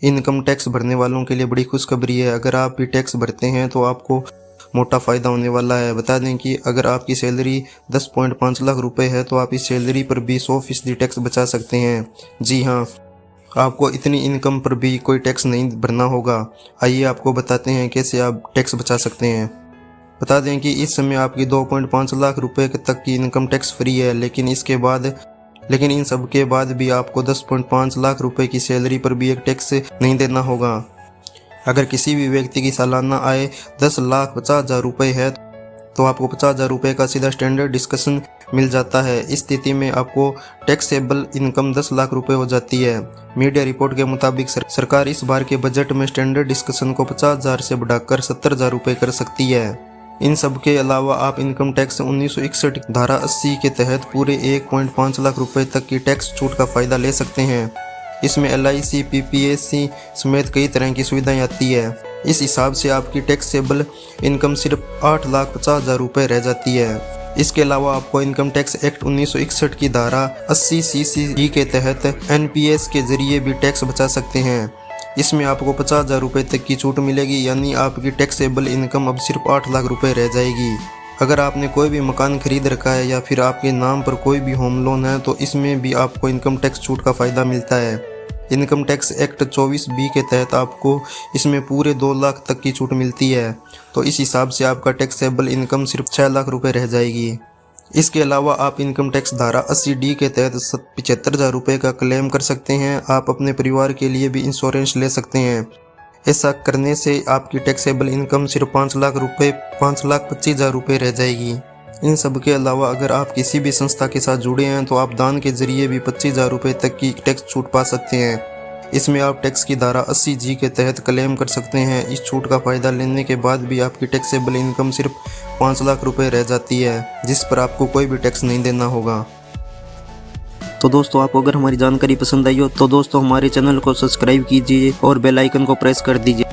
Income tax भरने वालों के लिए बड़ी खुशखबरी है। अगर आप भी टैक्स भरते हैं तो आपको मोटा फ़ायदा होने वाला है। बता दें कि अगर आपकी सैलरी 10.5 लाख रुपए है तो आप इस सैलरी पर भी 100% टैक्स बचा सकते हैं। जी हाँ, आपको इतनी इनकम पर भी कोई टैक्स नहीं भरना होगा। आइए आपको बताते हैं कैसे आप टैक्स बचा सकते हैं। बता दें कि इस समय आपकी 2.5 लाख रुपए तक की इनकम टैक्स फ्री है, लेकिन इन सब के बाद भी आपको 10.5 लाख रुपए की सैलरी पर भी एक टैक्स नहीं देना होगा। अगर किसी भी व्यक्ति की सालाना आय 10,50,000 रुपए है तो आपको 50,000 रुपये का सीधा स्टैंडर्ड डिस्कशन मिल जाता है। इस स्थिति में आपको टैक्सेबल इनकम 10 लाख रुपए हो जाती है। मीडिया रिपोर्ट के मुताबिक सरकार इस बार के बजट में स्टैंडर्ड डिस्कशन को 50,000 से बढ़ाकर 70,000 रुपये कर सकती है। इन सब के अलावा आप इनकम टैक्स 1961 धारा 80 के तहत पूरे 1.5 लाख रुपए तक की टैक्स छूट का फायदा ले सकते हैं। इसमें LIC, PPSC समेत कई तरह की सुविधाएं आती है। इस हिसाब से आपकी टैक्सेबल इनकम सिर्फ 8,50,000 रुपये रह जाती है। इसके अलावा आपको इनकम टैक्स एक्ट 1961 की धारा 80 CC के तहत NPS के जरिए भी टैक्स बचा सकते हैं। इसमें आपको 50,000 रुपये तक की छूट मिलेगी, यानी आपकी टैक्सेबल इनकम अब सिर्फ 8 लाख रुपये रह जाएगी। अगर आपने कोई भी मकान खरीद रखा है या फिर आपके नाम पर कोई भी होम लोन है तो इसमें भी आपको इनकम टैक्स छूट का फ़ायदा मिलता है। इनकम टैक्स एक्ट 24B के तहत आपको इसमें पूरे 2 लाख तक की छूट मिलती है। तो इस हिसाब से आपका टैक्सेबल इनकम सिर्फ 6 लाख रुपये रह जाएगी। इसके अलावा आप इनकम टैक्स धारा 80D के तहत 75,000 रुपये का क्लेम कर सकते हैं। आप अपने परिवार के लिए भी इंश्योरेंस ले सकते हैं। ऐसा करने से आपकी टैक्सेबल इनकम सिर्फ 5,25,000 रुपये रह जाएगी। इन सब के अलावा अगर आप किसी भी संस्था के साथ जुड़े हैं तो आप दान के जरिए भी 25,000 रुपये तक की टैक्स छूट पा सकते हैं। इसमें आप टैक्स की धारा 80G के तहत क्लेम कर सकते हैं। इस छूट का फ़ायदा लेने के बाद भी आपकी टैक्सेबल इनकम सिर्फ 5 लाख रुपये रह जाती है, जिस पर आपको कोई भी टैक्स नहीं देना होगा। तो दोस्तों, आपको अगर हमारी जानकारी पसंद आई हो तो दोस्तों हमारे चैनल को सब्सक्राइब कीजिए और बेल आइकन को प्रेस कर दीजिए।